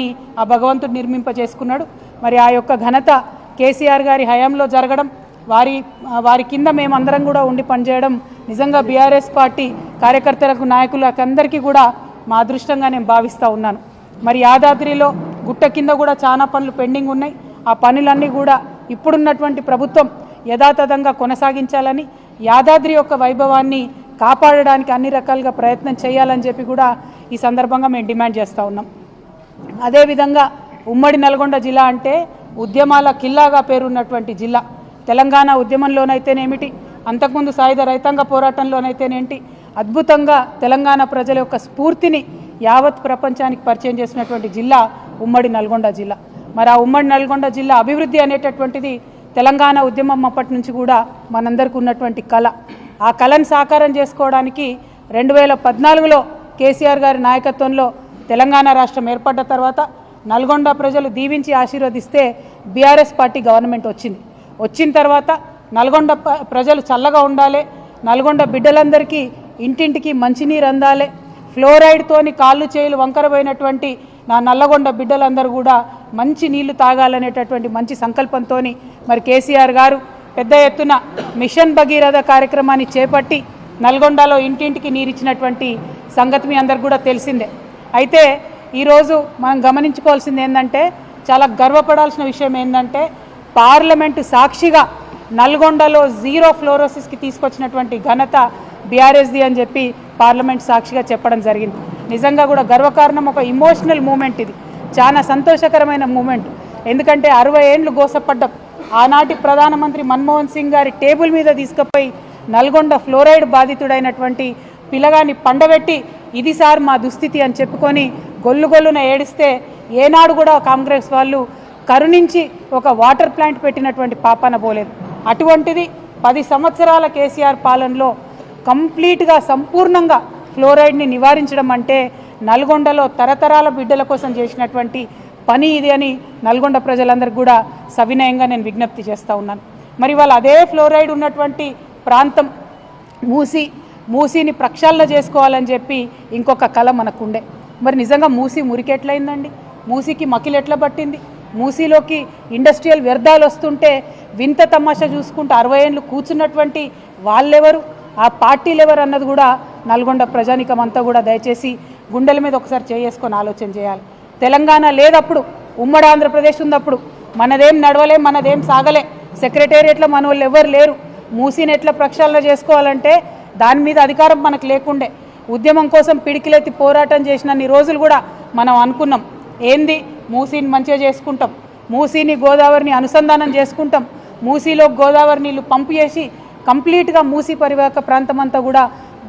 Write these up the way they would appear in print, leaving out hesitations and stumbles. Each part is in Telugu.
వైభవాన్ని ఆ భగవంతుడు నిర్మింపజేసుకున్నాడు. మరి ఆ యొక్క ఘనత కేసీఆర్ గారి హయాంలో జరగడం, వారి కింద మేమందరం కూడా ఉండి పనిచేయడం నిజంగా బీఆర్ఎస్ పార్టీ కార్యకర్తలకు నాయకులకు అందరికీ కూడా మా అదృష్టంగా నేను భావిస్తూ ఉన్నాను. మరి యాదాద్రిలో గుట్ట కింద కూడా చాలా పనులు పెండింగ్ ఉన్నాయి. ఆ పనులన్నీ కూడా ఇప్పుడున్నటువంటి ప్రభుత్వం యథాతథంగా కొనసాగించాలని, యాదాద్రి యొక్క వైభవాన్ని కాపాడడానికి అన్ని రకాలుగా ప్రయత్నం చేయాలని చెప్పి కూడా ఈ సందర్భంగా మేము డిమాండ్ చేస్తూ ఉన్నాం. అదేవిధంగా ఉమ్మడి నల్గొండ జిల్లా అంటే ఉద్యమాల కిల్లాగా పేరున్నటువంటి జిల్లా. తెలంగాణ ఉద్యమంలోనైతేనేమిటి, అంతకుముందు సాయుధ రైతాంగ పోరాటంలోనైతేనేంటి, అద్భుతంగా తెలంగాణ ప్రజల యొక్క స్ఫూర్తిని యావత్ ప్రపంచానికి పరిచయం చేసినటువంటి జిల్లా ఉమ్మడి నల్గొండ జిల్లా. మరి ఆ ఉమ్మడి నల్గొండ జిల్లా అభివృద్ధి అనేటటువంటిది తెలంగాణ ఉద్యమం అప్పటి నుంచి కూడా మనందరికీ ఉన్నటువంటి కళ. ఆ కళను సాకారం చేసుకోవడానికి 2014లో కేసీఆర్ గారి నాయకత్వంలో తెలంగాణ రాష్ట్రం ఏర్పడ్డ తర్వాత నల్గొండ ప్రజలు దీవించి ఆశీర్వదిస్తే బీఆర్ఎస్ పార్టీ గవర్నమెంట్ వచ్చిన తర్వాత నల్గొండ ప్రజలు చల్లగా ఉండాలి, నల్గొండ బిడ్డలందరికీ ఇంటింటికి మంచినీరు అందాలి, ఫ్లోరైడ్తోని కాళ్ళు చేతులు వంకరపోయినటువంటి నా నల్లగొండ బిడ్డలందరూ కూడా మంచి నీళ్లు తాగాలనేటటువంటి మంచి సంకల్పంతో మరి కేసీఆర్ గారు పెద్ద ఎత్తున మిషన్ భగీరథ కార్యక్రమాన్ని చేపట్టి నల్గొండలో ఇంటింటికి నీరిచ్చినటువంటి సంగతి మీ అందరికి కూడా తెలిసిందే. అయితే ఈరోజు మనం గమనించుకోవాల్సింది ఏంటంటే, చాలా గర్వపడాల్సిన విషయం ఏంటంటే, పార్లమెంటు సాక్షిగా నల్గొండలో జీరో ఫ్లోరోసిస్కి తీసుకొచ్చినటువంటి ఘనత బీఆర్ఎస్ది అని చెప్పి పార్లమెంట్ సాక్షిగా చెప్పడం జరిగింది. నిజంగా కూడా గర్వకారణం, ఒక ఇమోషనల్ మూమెంట్. ఇది చాలా సంతోషకరమైన మూమెంట్. ఎందుకంటే 60 ఏండ్లు గోసపడ్డం, ఆనాటి ప్రధానమంత్రి మన్మోహన్ సింగ్ గారి టేబుల్ మీద తీసుకుపోయి నల్గొండ ఫ్లోరైడ్ బాధితుడైనటువంటి పిల్లగాన్ని పండబెట్టి ఇది సార్ మా దుస్థితి అని చెప్పుకొని గొల్లున ఏడిస్తే ఏనాడు కూడా కాంగ్రెస్ వాళ్ళు కరుణించి ఒక వాటర్ ప్లాంట్ పెట్టినటువంటి పాపాన పోలేదు. అటువంటిది 10 సంవత్సరాల కేసీఆర్ పాలనలో కంప్లీట్గా సంపూర్ణంగా ఫ్లోరైడ్ని నివారించడం అంటే నల్గొండలో తరతరాల బిడ్డల కోసం చేసినటువంటి పని ఇది అని నల్గొండ ప్రజలందరికీ కూడా సవినయంగా నేను విజ్ఞప్తి చేస్తూ ఉన్నాను. మరి వాళ్ళు అదే ఫ్లోరైడ్ ఉన్నటువంటి ప్రాంతం మూసీని ప్రక్షాళన చేసుకోవాలని చెప్పి ఇంకొక కళ మనకుండే. మరి నిజంగా మూసీ మురికెట్లయిందండి? మూసీకి మకిలు ఎట్లా పట్టింది? మూసీలోకి ఇండస్ట్రియల్ వ్యర్థాలు వస్తుంటే వింత తమాషా చూసుకుంటూ 60 ఏళ్ళు కూర్చున్నటువంటి వాళ్ళెవరు, ఆ పార్టీలు ఎవరు అన్నది కూడా నల్గొండ ప్రజానికం అంతా కూడా దయచేసి గుండెల మీద ఒకసారి చేసుకొని ఆలోచన చేయాలి. తెలంగాణ లేదప్పుడు, ఉమ్మడి ఆంధ్రప్రదేశ్ ఉన్నప్పుడు మనదేం నడవలే, మనదేం సాగలే, సెక్రటేరియట్లో మన వాళ్ళు ఎవరు లేరు. మూసీని ఎట్లా ప్రక్షాళన చేసుకోవాలంటే దాని మీద అధికారం మనకు లేకుండే. ఉద్యమం కోసం పిడికిలెత్తి పోరాటం చేసినన్ని రోజులు కూడా మనం అనుకున్నాం, ఏంది మూసీని మంచిగా చేసుకుంటాం, మూసీని గోదావరిని అనుసంధానం చేసుకుంటాం, మూసీలో గోదావరి నీళ్లు పంపు చేసి కంప్లీట్గా మూసీ పరివాహక ప్రాంతం అంతా కూడా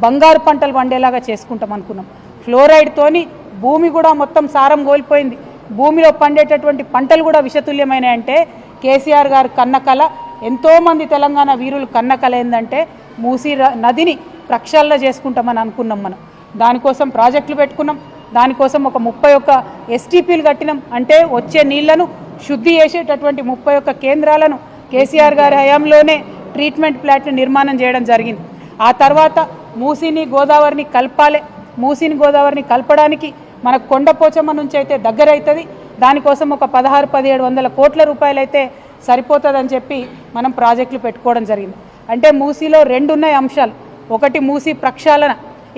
బంగారు పంటలు పండేలాగా చేసుకుంటాం అనుకున్నాం. ఫ్లోరైడ్తోని భూమి కూడా మొత్తం సారం కోల్పోయింది. భూమిలో పండేటటువంటి పంటలు కూడా విషతుల్యమైనాయంటే కేసీఆర్ గారు కన్న కల, ఎంతోమంది తెలంగాణ వీరులు కన్న కల ఏంటంటే మూసీ నదిని ప్రక్షాళన చేసుకుంటామని అనుకున్నాం. మనం దానికోసం ప్రాజెక్టులు పెట్టుకున్నాం, దానికోసం ఒక 31 STPలు కట్టినాం. అంటే వచ్చే నీళ్లను శుద్ధి చేసేటటువంటి 31 కేంద్రాలను కేసీఆర్ గారి హయాంలోనే ట్రీట్మెంట్ ప్లాంట్ని నిర్మాణం చేయడం జరిగింది. ఆ తర్వాత మూసీని గోదావరిని కలపాలి. మూసీని గోదావరిని కలపడానికి మనకు కొండపోచమ్మ నుంచి అయితే దగ్గర అవుతుంది. దానికోసం ఒక 1600-1700 కోట్ల రూపాయలు అయితే సరిపోతుందని చెప్పి మనం ప్రాజెక్టులు పెట్టుకోవడం జరిగింది. అంటే మూసీలో 2 ఉన్నాయి అంశాలు, ఒకటి మూసీ ప్రక్షాళన,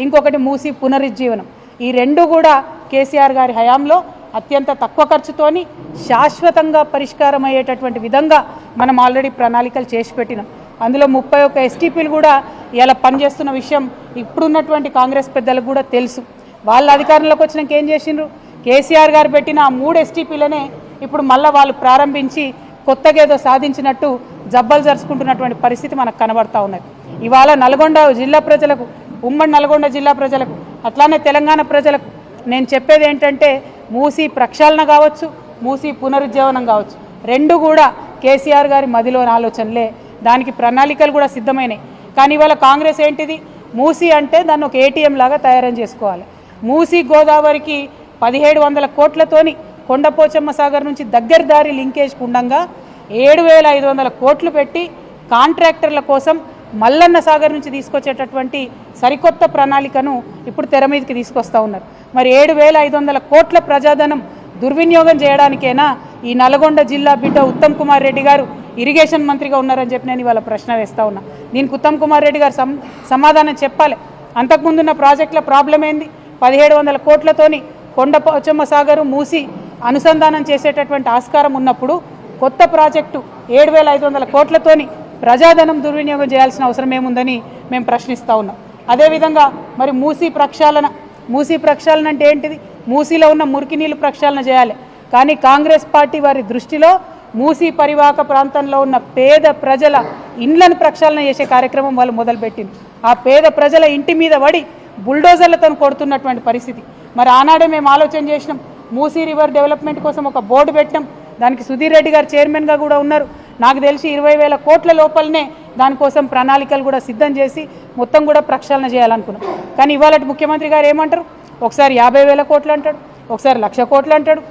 ఇంకొకటి మూసీ పునరుజ్జీవనం. ఈ 2 కూడా కేసీఆర్ గారి హయాంలో అత్యంత తక్కువ ఖర్చుతోని శాశ్వతంగా పరిష్కారం అయ్యేటటువంటి విధంగా మనం ఆల్రెడీ ప్రణాళికలు చేసి పెట్టినాం. అందులో 31 STPలు కూడా ఇలా పనిచేస్తున్న విషయం ఇప్పుడున్నటువంటి కాంగ్రెస్ పెద్దలకు కూడా తెలుసు. వాళ్ళ అధికారంలోకి వచ్చినాక ఏం చేసిండ్రు, కేసీఆర్ గారు పెట్టిన ఆ 3 STPలనే ఇప్పుడు మళ్ళీ వాళ్ళు ప్రారంభించి కొత్తగా ఏదో సాధించినట్టు జబ్బలు జరుచుకుంటున్నటువంటి పరిస్థితి మనకు కనబడతా ఉన్నది. ఇవాళ నల్గొండ జిల్లా ప్రజలకు, ఉమ్మడి నల్గొండ జిల్లా ప్రజలకు, అట్లానే తెలంగాణ ప్రజలకు నేను చెప్పేది ఏంటంటే, మూసీ ప్రక్షాళన కావచ్చు, మూసీ పునరుజ్జీవనం కావచ్చు, 2 కూడా కేసీఆర్ గారి మదిలోని ఆలోచనలే. దానికి ప్రణాళికలు కూడా సిద్ధమైనాయి. కానీ ఇవాళ కాంగ్రెస్ ఏంటిది, మూసీ అంటే దాన్ని ఒక ATM లాగా తయారు చేసుకోవాలి. మూసీ గోదావరికి 1700 కోట్లతోని కొండపోచమ్మ సాగర్ నుంచి దగ్గర దారి లింకేజ్ ఉండంగా 7500 కోట్లు పెట్టి కాంట్రాక్టర్ల కోసం మల్లన్న సాగర్ నుంచి తీసుకొచ్చేటటువంటి సరికొత్త ప్రణాళికను ఇప్పుడు తెర మీదకి తీసుకొస్తూ ఉన్నారు. మరి 7500 కోట్ల ప్రజాధనం దుర్వినియోగం చేయడానికైనా ఈ నల్గొండ జిల్లా బిడ్డ ఉత్తమ్ కుమార్ రెడ్డి గారు ఇరిగేషన్ మంత్రిగా ఉన్నారని చెప్పి నేను ఇవాళ ప్రశ్న వేస్తూ ఉన్నా. దీనికి ఉత్తమ్ కుమార్ రెడ్డి గారు సమాధానం చెప్పాలి. అంతకుముందున్న ప్రాజెక్టుల ప్రాబ్లం ఏంది? 1700 కోట్లతోని కొండపోచమ్మ సాగరు మూసి అనుసంధానం చేసేటటువంటి ఆస్కారం ఉన్నప్పుడు కొత్త ప్రాజెక్టు 7500 కోట్లతోని ప్రజాధనం దుర్వినియోగం చేయాల్సిన అవసరం ఏముందని మేము ప్రశ్నిస్తూ ఉన్నాం. అదేవిధంగా మరి మూసీ ప్రక్షాళన అంటే ఏంటిది? మూసీలో ఉన్న మురికి నీళ్ళు ప్రక్షాళన చేయాలి. కానీ కాంగ్రెస్ పార్టీ వారి దృష్టిలో మూసీ పరివాహక ప్రాంతంలో ఉన్న పేద ప్రజల ఇండ్లను ప్రక్షాళన చేసే కార్యక్రమం వాళ్ళు మొదలుపెట్టింది. ఆ పేద ప్రజల ఇంటి మీద పడి బుల్డోజర్లతో కొడుతున్నటువంటి పరిస్థితి. మరి ఆనాడే మేము ఆలోచన చేసినాం, మూసీ రివర్ డెవలప్మెంట్ కోసం ఒక బోర్డు పెట్టినాం. దానికి సుధీర్ రెడ్డి గారు చైర్మన్గా కూడా ఉన్నారు. నాకు తెలిసి 20,000 కోట్ల లోపలనే దానికోసం ప్రణాళికలు కూడా సిద్ధం చేసి మొత్తం కూడా ప్రక్షాళన చేయాలనుకున్నాం. కానీ ఇవాళ ముఖ్యమంత్రి గారు ఏమంటారు? ఒకసారి 50,000 కోట్లు అంటాడు, ఒకసారి 1,00,000 కోట్లు అంటాడు,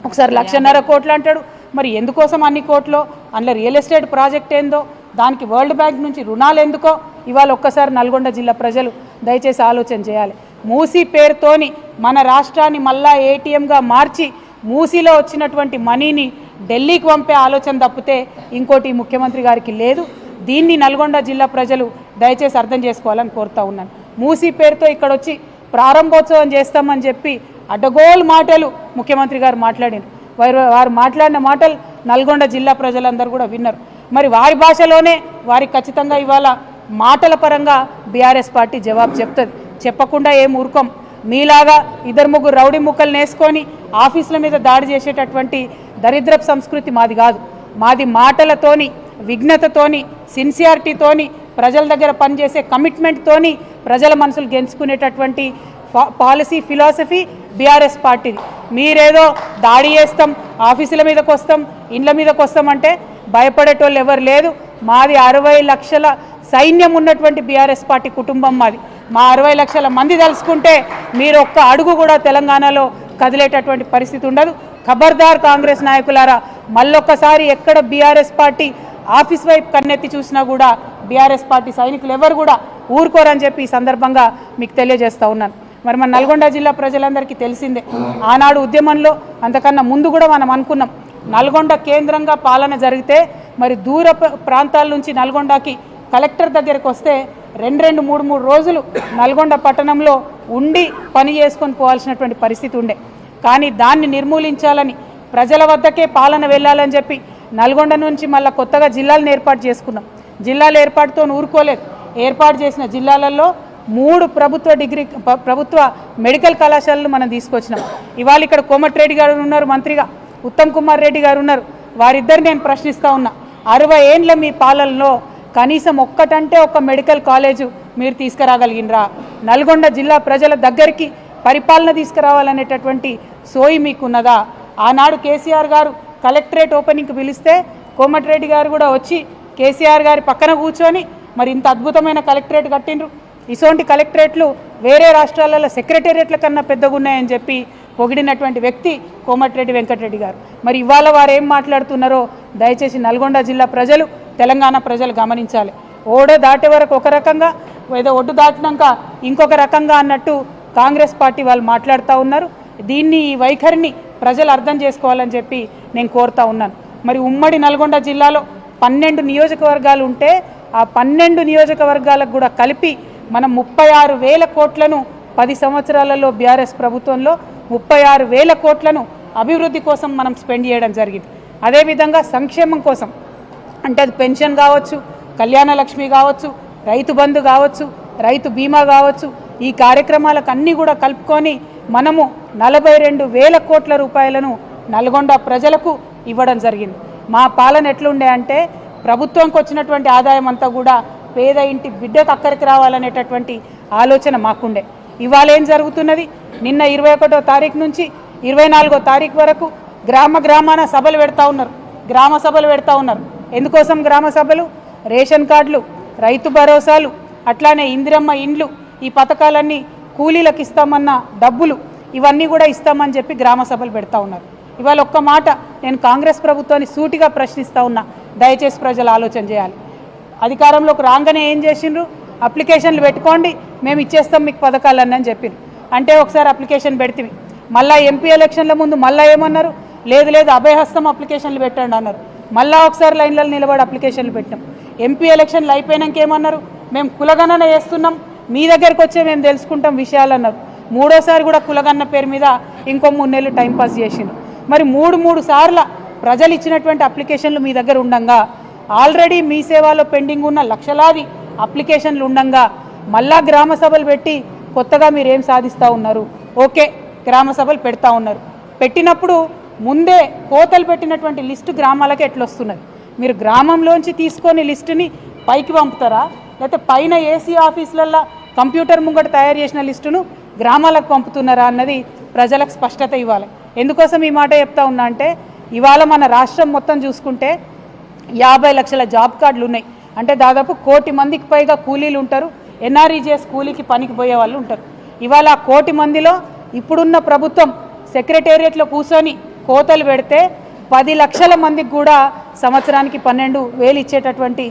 ఒకసారి 1,50,000 కోట్లు అంటాడు. మరి ఎందుకోసం అన్ని కోట్లు? అందులో రియల్ ఎస్టేట్ ప్రాజెక్ట్ ఏందో, దానికి వరల్డ్ బ్యాంక్ నుంచి రుణాలు ఎందుకో ఇవాళ ఒక్కసారి నల్గొండ జిల్లా ప్రజలు దయచేసి ఆలోచన చేయాలి. మూసీ పేరుతోని మన రాష్ట్రాన్ని మళ్ళా ఏటీఎంగా మార్చి మూసీలో వచ్చినటువంటి మనీని ఢిల్లీకి పంపే ఆలోచన తప్పితే ఇంకోటి ముఖ్యమంత్రి గారికి లేదు. దీన్ని నల్గొండ జిల్లా ప్రజలు దయచేసి అర్థం చేసుకోవాలని కోరుతా ఉన్నాను. మూసీ పేరుతో ఇక్కడ వచ్చి ప్రారంభోత్సవం చేస్తామని చెప్పి అడ్డగోలు మాటలు ముఖ్యమంత్రి గారు మాట్లాడారు. వారు మాట్లాడిన మాటలు నల్గొండ జిల్లా ప్రజలందరూ కూడా విన్నారు. మరి వారి భాషలోనే వారికి ఖచ్చితంగా ఇవాళ మాటల పరంగా బీఆర్ఎస్ పార్టీ జవాబు చెప్తుంది. చెప్పకుండా ఏం ఊరుకోం. మీలాగా 2-3 రౌడీ ముక్కలు నేసుకొని ఆఫీసుల మీద దాడి చేసేటటువంటి దరిద్రపు సంస్కృతి మాది కాదు. మాది మాటలతోని, విఘ్నతతోని, సిన్సియారిటీతోని, ప్రజల దగ్గర పనిచేసే కమిట్మెంట్తోని ప్రజల మనసులు గెలుచుకునేటటువంటి పాలసీ ఫిలాసఫీ బీఆర్ఎస్ పార్టీది. మీరేదో దాడి చేస్తాం, ఆఫీసుల మీదకి వస్తాం, ఇండ్ల మీదకి వస్తామంటే భయపడేటోళ్ళు ఎవరు లేదు. మాది 60 లక్షల సైన్యం ఉన్నటువంటి బీఆర్ఎస్ పార్టీ కుటుంబం మాది. మా 60 లక్షల మంది తెలుసుకుంటే మీరు ఒక్క అడుగు కూడా తెలంగాణలో కదిలేటటువంటి పరిస్థితి ఉండదు. ఖబర్దార్ కాంగ్రెస్ నాయకులారా, మళ్ళొక్కసారి ఎక్కడ బీఆర్ఎస్ పార్టీ ఆఫీస్ వైపు కన్నెత్తి చూసినా కూడా బీఆర్ఎస్ పార్టీ సైనికులు ఎవరు కూడా ఊరుకోరని చెప్పి ఈ సందర్భంగా మీకు తెలియజేస్తూ ఉన్నాను. మరి మన నల్గొండ జిల్లా ప్రజలందరికీ తెలిసిందే, ఆనాడు ఉద్యమంలో అంతకన్నా ముందు కూడా మనం అనుకున్నాం, నల్గొండ కేంద్రంగా పాలన జరిగితే మరి దూర ప్రాంతాల నుంచి నల్గొండకి కలెక్టర్ దగ్గరికి వస్తే 2-3 రోజులు నల్గొండ పట్టణంలో ఉండి పని చేసుకొని పోవాల్సినటువంటి పరిస్థితి ఉండే. కానీ దాన్ని నిర్మూలించాలని, ప్రజల వద్దకే పాలన వెళ్ళాలని చెప్పి నల్గొండ నుంచి మళ్ళీ కొత్తగా జిల్లాలను ఏర్పాటు చేసుకున్నాం. జిల్లాల ఏర్పాటుతో ఊరుకోలేదు. ఏర్పాటు చేసిన జిల్లాలలో 3 ప్రభుత్వ మెడికల్ కళాశాలలు మనం తీసుకొచ్చినాం. ఇవాళ ఇక్కడ కోమటిరెడ్డి గారు ఉన్నారు మంత్రిగా, ఉత్తమ్ కుమార్ రెడ్డి గారు ఉన్నారు. వారిద్దరు నేను ప్రశ్నిస్తూ ఉన్నా, 60 ఏండ్ల మీ పాలనలో కనీసం ఒక్కటంటే ఒక మెడికల్ కాలేజు మీరు తీసుకురాగలిగినరా? నల్గొండ జిల్లా ప్రజల దగ్గరికి పరిపాలన తీసుకురావాలనేటటువంటి సోయి మీకున్నదా? ఆనాడు కేసీఆర్ గారు కలెక్టరేట్ ఓపెనింగ్కి పిలిస్తే కోమటిరెడ్డి గారు కూడా వచ్చి కేసీఆర్ గారి పక్కన కూర్చొని మరి ఇంత అద్భుతమైన కలెక్టరేట్ కట్టిండ్రు. ఇటువంటి కలెక్టరేట్లు వేరే రాష్ట్రాలలో సెక్రటేరియట్ల కన్నా పెద్దగా ఉన్నాయని చెప్పి పొగిడినటువంటి వ్యక్తి కోమటిరెడ్డి వెంకటరెడ్డి గారు. మరి ఇవాళ వారు ఏం మాట్లాడుతున్నారో దయచేసి నల్గొండ జిల్లా ప్రజలు, తెలంగాణ ప్రజలు గమనించాలి. ఓడ దాటే వరకు ఒక రకంగా, ఏదో ఒడ్డు దాటినాక ఇంకొక రకంగా అన్నట్టు కాంగ్రెస్ పార్టీ వాళ్ళు మాట్లాడుతూ ఉన్నారు. దీన్ని, ఈ వైఖరిని ప్రజలు అర్థం చేసుకోవాలని చెప్పి నేను కోరుతా ఉన్నాను. మరి ఉమ్మడి నల్గొండ జిల్లాలో 12 నియోజకవర్గాలు ఉంటే ఆ 12 నియోజకవర్గాలకు కూడా కలిపి మనం 36,000 కోట్లను 10 సంవత్సరాలలో బీఆర్ఎస్ ప్రభుత్వంలో 36,000 కోట్లను అభివృద్ధి కోసం మనం స్పెండ్ చేయడం జరిగింది. అదేవిధంగా సంక్షేమం కోసం, అంటే అది పెన్షన్ కావచ్చు, కళ్యాణ లక్ష్మి కావచ్చు, రైతు బంధు కావచ్చు, రైతు బీమా కావచ్చు, ఈ కార్యక్రమాలకు అన్నీ కూడా కలుపుకొని మనము 42,000 కోట్ల రూపాయలను నల్గొండ ప్రజలకు ఇవ్వడం జరిగింది. మా పాలన ఎట్లుండే అంటే ప్రభుత్వంకి వచ్చినటువంటి ఆదాయం అంతా కూడా పేద ఇంటి బిడ్డకు అక్కడికి రావాలనేటటువంటి ఆలోచన మాకుండే. ఇవాళ ఏం జరుగుతున్నది? నిన్న 21వ తారీఖు నుంచి 24వ తారీఖు వరకు గ్రామాన సభలు పెడతా ఉన్నారు, గ్రామ సభలు పెడతా ఉన్నారు. ఎందుకోసం గ్రామ సభలు? రేషన్ కార్డులు, రైతు భరోసాలు, అట్లానే ఇందిరమ్మ ఇండ్లు, ఈ పథకాలన్నీ కూలీలకు ఇస్తామన్న డబ్బులు ఇవన్నీ కూడా ఇస్తామని చెప్పి గ్రామ సభలు పెడతా ఉన్నారు. ఇవాళ ఒక్క మాట నేను కాంగ్రెస్ ప్రభుత్వాన్ని సూటిగా ప్రశ్నిస్తూ ఉన్నా, దయచేసి ప్రజలు ఆలోచన చేయాలి. అధికారంలోకి రాగానే ఏం చేసిండ్రు? అప్లికేషన్లు పెట్టుకోండి, మేము ఇచ్చేస్తాం మీకు పథకాలన్నీ అని చెప్పిండ్రు. అంటే ఒకసారి అప్లికేషన్ పెడితే మళ్ళీ ఎంపీ ఎలక్షన్ల ముందు మళ్ళీ ఏమన్నారు, లేదు లేదు అభయహస్తం అప్లికేషన్లు పెట్టండి అన్నారు. మళ్ళీ ఒకసారి లైన్లలో నిలబడి అప్లికేషన్లు పెట్టాం. ఎంపీ ఎలక్షన్లు అయిపోయినాక ఏమన్నారు, మేము కులగణన చేస్తున్నాం, మీ దగ్గరకు వచ్చే మేము తెలుసుకుంటాం విషయాలు అన్నారు. మూడోసారి కూడా కులగణన పేరు మీద ఇంకో 3 నెలలు టైంపాస్ చేసిండు. మరి మూడు సార్ల ప్రజలు ఇచ్చినటువంటి అప్లికేషన్లు మీ దగ్గర ఉండంగా, ఆల్రెడీ మీ సేవలో పెండింగ్ ఉన్న లక్షలాది అప్లికేషన్లు ఉండంగా మళ్ళా గ్రామ సభలు పెట్టి కొత్తగా మీరు ఏం సాధిస్తూ ఉన్నారు? ఓకే, గ్రామ సభలు పెడతా ఉన్నారు. పెట్టినప్పుడు ముందే కోతలు పెట్టినటువంటి లిస్టు గ్రామాలకు ఎట్లొస్తున్నది? మీరు గ్రామంలోంచి తీసుకొని లిస్టుని పైకి పంపుతారా, లేకపోతే పైన ఏసీ ఆఫీసులల్లో కంప్యూటర్ ముంగట తయారు చేసిన లిస్టును గ్రామాలకు పంపుతున్నారా అన్నది ప్రజలకు స్పష్టత ఇవ్వాలి. ఎందుకోసం ఈ మాట చెప్తా ఉన్నా అంటే, ఇవాళ మన రాష్ట్రం మొత్తం చూసుకుంటే 50 లక్షల జాబ్ కార్డులు ఉన్నాయి. అంటే దాదాపు 1 కోటి మందికి పైగా కూలీలు ఉంటారు. ఎన్ఆర్ఈజీఎస్ కూలీకి పనికి పోయే వాళ్ళు ఉంటారు. ఇవాళ 1 కోటి మందిలో ఇప్పుడున్న ప్రభుత్వం సెక్రటేరియట్లో కూర్చొని కోతలు పెడితే 10 లక్షల మందికి కూడా సంవత్సరానికి 12,000 ఇచ్చేటటువంటి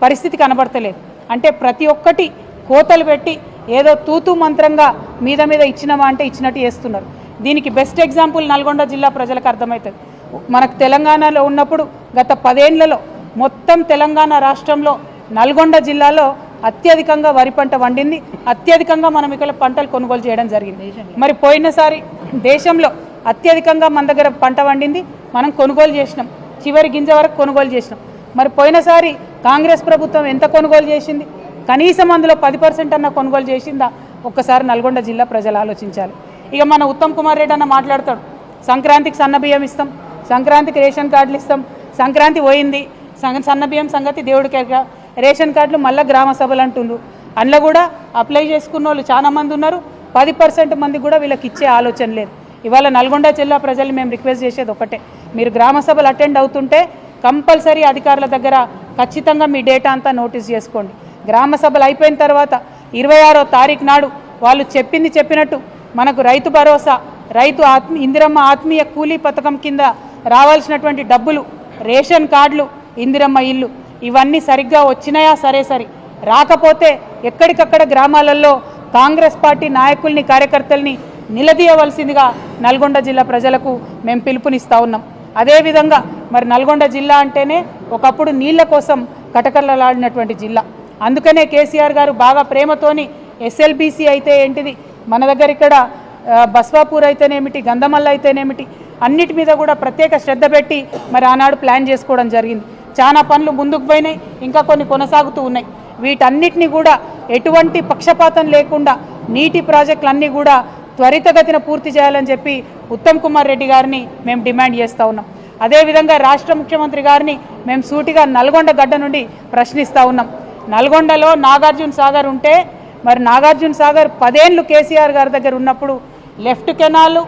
పరిస్థితి కనబడతలేదు. అంటే ప్రతి ఒక్కటి కోతలు పెట్టి ఏదో తూతూ మంత్రంగా మీద ఇచ్చినామా అంటే ఇచ్చినట్టు చేస్తున్నారు. దీనికి బెస్ట్ ఎగ్జాంపుల్ నల్గొండ జిల్లా ప్రజలకు అర్థమవుతుంది. మనకు తెలంగాణలో ఉన్నప్పుడు గత 10 ఏళ్లలో మొత్తం తెలంగాణ రాష్ట్రంలో నల్గొండ జిల్లాలో అత్యధికంగా వరి పంట వండింది. అత్యధికంగా మనం ఇక్కడ పంటలు కొనుగోలు చేయడం జరిగింది. మరి పోయినసారి దేశంలో అత్యధికంగా మన దగ్గర పంట వండింది, మనం కొనుగోలు చేసినాం, చివరి గింజ వరకు కొనుగోలు చేసినాం. మరి పోయినసారి కాంగ్రెస్ ప్రభుత్వం ఎంత కొనుగోలు చేసింది? కనీసం అందులో 10% అన్న కొనుగోలు చేసిందా? ఒక్కసారి నల్గొండ జిల్లా ప్రజలు ఆలోచించాలి. ఇక మన ఉత్తమ్ కుమార్ రెడ్డి అన్న మాట్లాడతాడు, సంక్రాంతికి సన్నబియ్యం ఇస్తాం, సంక్రాంతికి రేషన్ కార్డులు ఇస్తాం, సంక్రాంతి పోయింది, సన్నబియ్యం సంగతి దేవుడికి రేషన్ కార్డులు మళ్ళీ గ్రామ సభలు అంటుండ్రు. అందులో కూడా అప్లై చేసుకున్న వాళ్ళు చాలా మంది ఉన్నారు. 10% మంది కూడా వీళ్ళకి ఇచ్చే ఆలోచన లేదు. ఇవాళ నల్గొండ జిల్లా ప్రజలు మేము రిక్వెస్ట్ చేసేది ఒకటే, మీరు గ్రామ సభలు అటెండ్ అవుతుంటే కంపల్సరీ అధికారుల దగ్గర ఖచ్చితంగా మీ డేటా అంతా నోటీస్ చేసుకోండి. గ్రామ సభలు అయిపోయిన తర్వాత 26వ తారీఖు నాడు వాళ్ళు చెప్పినట్టు మనకు రైతు భరోసా, ఇందిరమ్మ ఆత్మీయ కూలీ పథకం కింద రావాల్సినటువంటి డబ్బులు, రేషన్ కార్డులు, ఇందిరమ్మ ఇల్లు ఇవన్నీ సరిగ్గా వచ్చినాయా? సరే రాకపోతే ఎక్కడికక్కడ గ్రామాలలో కాంగ్రెస్ పార్టీ నాయకుల్ని, కార్యకర్తల్ని నిలదీయవలసిందిగా నల్గొండ జిల్లా ప్రజలకు మేము పిలుపునిస్తూ ఉన్నాం. అదేవిధంగా మరి నల్గొండ జిల్లా అంటేనే ఒకప్పుడు నీళ్ల కోసం కటకలలాడినటువంటి జిల్లా. అందుకనే కేసీఆర్ గారు బాగా ప్రేమతోని ఎస్ఎల్బీసీ అయితే ఏంటిది, మన దగ్గర ఇక్కడ బస్వాపూర్ అయితేనేమిటి, గంధమల్ల అయితేనేమిటి, అన్నిటి మీద కూడా ప్రత్యేక శ్రద్ధ పెట్టి మరి ఆనాడు ప్లాన్ చేసుకోవడం జరిగింది. చాలా పనులు ముందుకు పోయినాయి, ఇంకా కొన్ని కొనసాగుతూ ఉన్నాయి. వీటన్నిటిని కూడా ఎటువంటి పక్షపాతం లేకుండా నీటి ప్రాజెక్టులన్నీ కూడా త్వరితగతిన పూర్తి చేయాలని చెప్పి ఉత్తమ్ కుమార్ రెడ్డి గారిని మేము డిమాండ్ చేస్తూ ఉన్నాం. అదేవిధంగా రాష్ట్ర ముఖ్యమంత్రి గారిని మేము సూటిగా నల్గొండ గడ్డ నుండి ప్రశ్నిస్తూ ఉన్నాం. నల్గొండలో నాగార్జున సాగర్ ఉంటే మరి నాగార్జున సాగర్ 10 ఏళ్ళు కేసీఆర్ గారి దగ్గర ఉన్నప్పుడు left canal,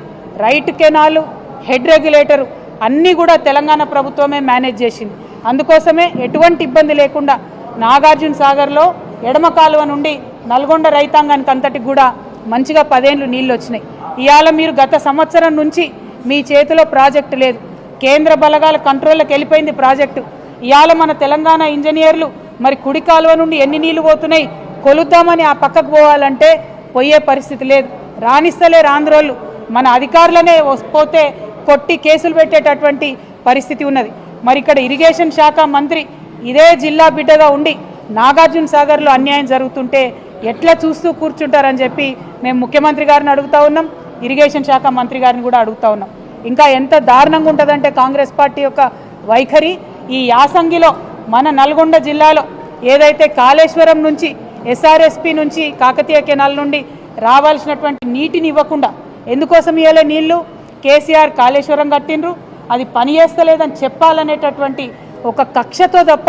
right canal, head regulator అన్నీ కూడా తెలంగాణ ప్రభుత్వమే మేనేజ్ చేసింది. అందుకోసమే ఎటువంటి ఇబ్బంది లేకుండా నాగార్జున సాగర్లో ఎడమ కాలువ నుండి నల్గొండ రైతాంగానికి అంతటికి కూడా మంచిగా 10 ఏళ్ళు నీళ్ళు వచ్చినాయి. ఇవాళ మీరు గత సంవత్సరం నుంచి మీ చేతిలో ప్రాజెక్టు లేదు, కేంద్ర బలగాల కంట్రోల్లోకి వెళ్ళిపోయింది ప్రాజెక్టు. ఇవాళ మన తెలంగాణ ఇంజనీర్లు మరి కుడి కాలువ నుండి ఎన్ని నీళ్లు పోతున్నాయి కొలుద్దామని ఆ పక్కకు పోవాలంటే పోయే పరిస్థితి లేదు. రాణిస్తలేరు ఆంధ్రోళ్ళు, మన అధికారులనే పోతే కొట్టి కేసులు పెట్టేటటువంటి పరిస్థితి ఉన్నది. మరి ఇక్కడ ఇరిగేషన్ శాఖ మంత్రి ఇదే జిల్లా బిడ్డగా ఉండి నాగార్జున సాగర్లో అన్యాయం జరుగుతుంటే ఎట్లా చూస్తూ కూర్చుంటారని చెప్పి మేము ముఖ్యమంత్రి గారిని అడుగుతా ఉన్నాం, ఇరిగేషన్ శాఖ మంత్రి గారిని కూడా అడుగుతా ఉన్నాం. ఇంకా ఎంత దారుణంగా ఉంటుందంటే కాంగ్రెస్ పార్టీ యొక్క వైఖరి, ఈ యాసంగిలో మన నల్గొండ జిల్లాలో ఏదైతే కాళేశ్వరం నుంచి, ఎస్ఆర్ఎస్పి నుంచి, కాకతీయ కెనాల్ నుండి రావాల్సినటువంటి నీటిని ఇవ్వకుండా ఎందుకోసం ఇవ్వలే నీళ్లు? కేసీఆర్ కాళేశ్వరం కట్టిండ్రు, అది పని చేస్తలేదని చెప్పాలనేటటువంటి ఒక కక్షతో తప్ప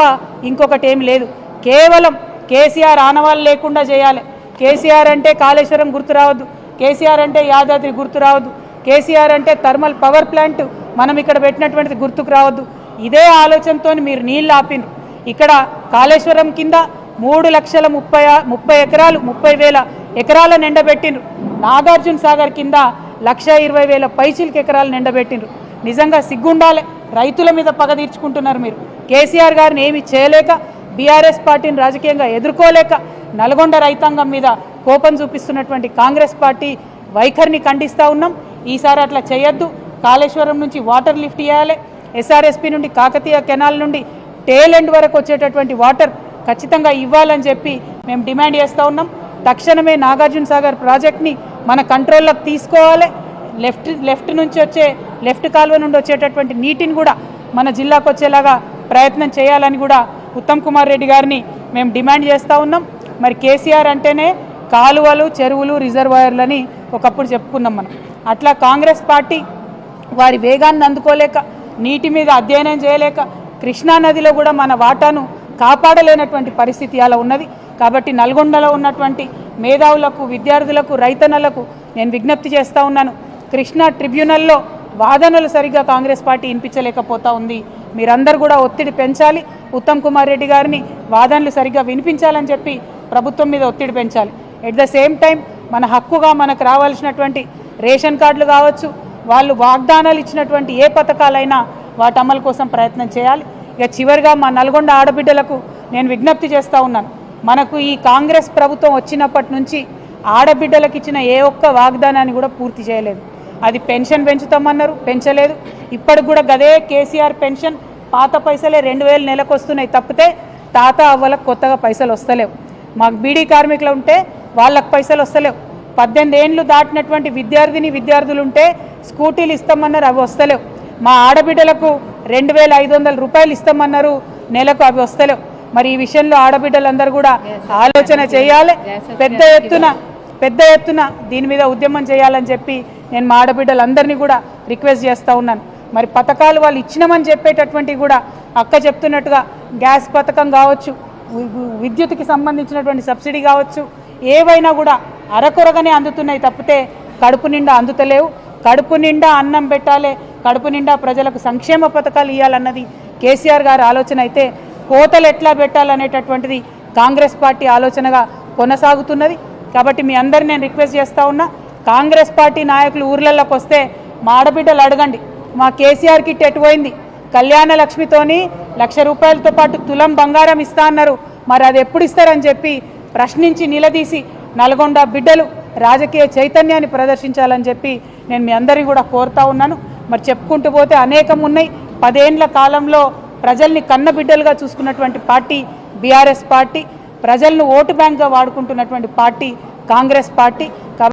ఇంకొకటి ఏం లేదు. కేవలం కేసీఆర్ ఆనవాళ్ళు లేకుండా చేయాలి. కేసీఆర్ అంటే కాళేశ్వరం గుర్తు రావద్దు, కేసీఆర్ అంటే యాదాద్రి గుర్తు రావద్దు, కేసీఆర్ అంటే థర్మల్ పవర్ ప్లాంట్ మనం ఇక్కడ పెట్టినటువంటిది గుర్తుకు రావద్దు. ఇదే ఆలోచనతో మీరు నీళ్ళు ఆపిన్రు. ఇక్కడ కాళేశ్వరం కింద 3,30,30 ఎకరాలు 30,000 ఎకరాల నిండబెట్టిండ్రు. నాగార్జున సాగర్ కింద 1,20,000 పైచిలకు ఎకరాలు నిండబెట్టిండ్రు. నిజంగా సిగ్గుండాలి, రైతుల మీద పగ తీర్చుకుంటున్నారు మీరు. కేసీఆర్ గారిని ఏమి చేయలేక, బీఆర్ఎస్ పార్టీని రాజకీయంగా ఎదుర్కోలేక నల్గొండ రైతాంగం మీద కోపం చూపిస్తున్నటువంటి కాంగ్రెస్ పార్టీ వైఖరిని ఖండిస్తూ ఉన్నాం. ఈసారి అట్లా చేయొద్దు. కాళేశ్వరం నుంచి వాటర్ లిఫ్ట్ చేయాలి. ఎస్ఆర్ఎస్పి నుండి కాకతీయ కెనాల్ నుండి టేల్ ఎండ్ వరకు వచ్చేటటువంటి వాటర్ ఖచ్చితంగా ఇవ్వాలని చెప్పి మేము డిమాండ్ చేస్తూ ఉన్నాం. తక్షణమే నాగార్జున సాగర్ ప్రాజెక్ట్ని మన కంట్రోల్లోకి తీసుకోవాలి. లెఫ్ట్ నుంచి వచ్చే లెఫ్ట్ కాలువ నుండి వచ్చేటటువంటి నీటిని కూడా మన జిల్లాకు వచ్చేలాగా ప్రయత్నం చేయాలని కూడా ఉత్తమ్ కుమార్ రెడ్డి గారిని మేము డిమాండ్ చేస్తూ ఉన్నాం. మరి కేసీఆర్ అంటేనే కాలువలు, చెరువులు, రిజర్వాయర్లని ఒకప్పుడు చెప్పుకున్నాం మనం. అట్లా కాంగ్రెస్ పార్టీ వారి వేగాన్ని అందుకోలేక, నీటి మీద అధ్యయనం చేయలేక, కృష్ణానదిలో కూడా మన వాటాను కాపాడలేనటువంటి పరిస్థితి అలా ఉన్నది. కాబట్టి నల్గొండలో ఉన్నటువంటి మేధావులకు, విద్యార్థులకు, రైతన్నలకు నేను విజ్ఞప్తి చేస్తూ ఉన్నాను. కృష్ణా ట్రిబ్యునల్లో వాదనలు సరిగ్గా కాంగ్రెస్ పార్టీ వినిపించలేకపోతా ఉంది. మీరందరూ కూడా ఒత్తిడి పెంచాలి. ఉత్తమ్ కుమార్ రెడ్డి గారిని వాదనలు సరిగ్గా వినిపించాలని చెప్పి ప్రభుత్వం మీద ఒత్తిడి పెంచాలి. ఎట్ ద సేమ్ టైం మన హక్కుగా మనకు రావాల్సినటువంటి రేషన్ కార్డులు కావచ్చు, వాళ్ళు వాగ్దానాలు ఇచ్చినటువంటి ఏ పథకాలైనా వాటి అమలు కోసం ప్రయత్నం చేయాలి. ఇక చివరిగా మా నల్గొండ ఆడబిడ్డలకు నేను విజ్ఞప్తి చేస్తూ ఉన్నాను. మనకు ఈ కాంగ్రెస్ ప్రభుత్వం వచ్చినప్పటి నుంచి ఆడబిడ్డలకు ఇచ్చిన ఏ ఒక్క వాగ్దానాన్ని కూడా పూర్తి చేయలేదు. అది పెన్షన్ పెంచుతామన్నారు, పెంచలేదు. ఇప్పటికి కూడా గదే కేసీఆర్ పెన్షన్ పాత పైసలే 2000 నెలకు వస్తున్నాయి తప్పితే తాత అవ్వలకు కొత్తగా పైసలు వస్తలేవు. మాకు బీడీ కార్మికులు ఉంటే వాళ్ళకు పైసలు వస్తలేవు. 18 ఏళ్ళు దాటినటువంటి విద్యార్థులు ఉంటే స్కూటీలు ఇస్తామన్నారు, అవి వస్తలేవు. మా ఆడబిడ్డలకు 2500 రూపాయలు ఇస్తామన్నారు నెలకు, అవి వస్తలేవు. మరి ఈ విషయంలో ఆడబిడ్డలందరూ కూడా ఆలోచన చేయాలి. పెద్ద ఎత్తున దీని మీద ఉద్యమం చేయాలని చెప్పి నేను మా ఆడబిడ్డలందరినీ కూడా రిక్వెస్ట్ చేస్తూ ఉన్నాను. మరి పథకాలు వాళ్ళు ఇచ్చినామని చెప్పేటటువంటి కూడా అక్క చెప్తున్నట్టుగా గ్యాస్ పథకం కావచ్చు, విద్యుత్కి సంబంధించినటువంటి సబ్సిడీ కావచ్చు, ఏవైనా కూడా అరకొరగానే అందుతున్నాయి తప్పితే కడుపు నిండా అందుతలేవు. కడుపు నిండా అన్నం పెట్టాలి, కడుపు నిండా ప్రజలకు సంక్షేమ పథకాలు ఇవ్వాలన్నది కేసీఆర్ గారి ఆలోచన అయితే కోతలు ఎట్లా పెట్టాలనేటటువంటిది కాంగ్రెస్ పార్టీ ఆలోచనగా కొనసాగుతున్నది. కాబట్టి మీ అందరినీ నేను రిక్వెస్ట్ చేస్తూ ఉన్నా, కాంగ్రెస్ పార్టీ నాయకులు ఊర్లలోకి వస్తే మా ఆడబిడ్డలు అడగండి, మా కేసీఆర్ కిట్ ఎటుపోయింది? కళ్యాణ లక్ష్మితోని 1,00,000 రూపాయలతో పాటు తులం బంగారం ఇస్తా అన్నారు, మరి అది ఎప్పుడు ఇస్తారని చెప్పి ప్రశ్నించి నిలదీసి నల్గొండ బిడ్డలు రాజకీయ చైతన్యాన్ని ప్రదర్శించాలని చెప్పి నేను మీ అందరినీ కూడా కోరుతా ఉన్నాను. మరి చెప్పుకుంటూ పోతే అనేకం ఉన్నాయి. 10 ఏళ్ల కాలంలో ప్రజల్ని కన్నబిడ్డలుగా చూసుకున్నటువంటి పార్టీ బీఆర్ఎస్ పార్టీ, ప్రజలను ఓటు బ్యాంక్గా వాడుకుంటున్నటువంటి పార్టీ కాంగ్రెస్ పార్టీ.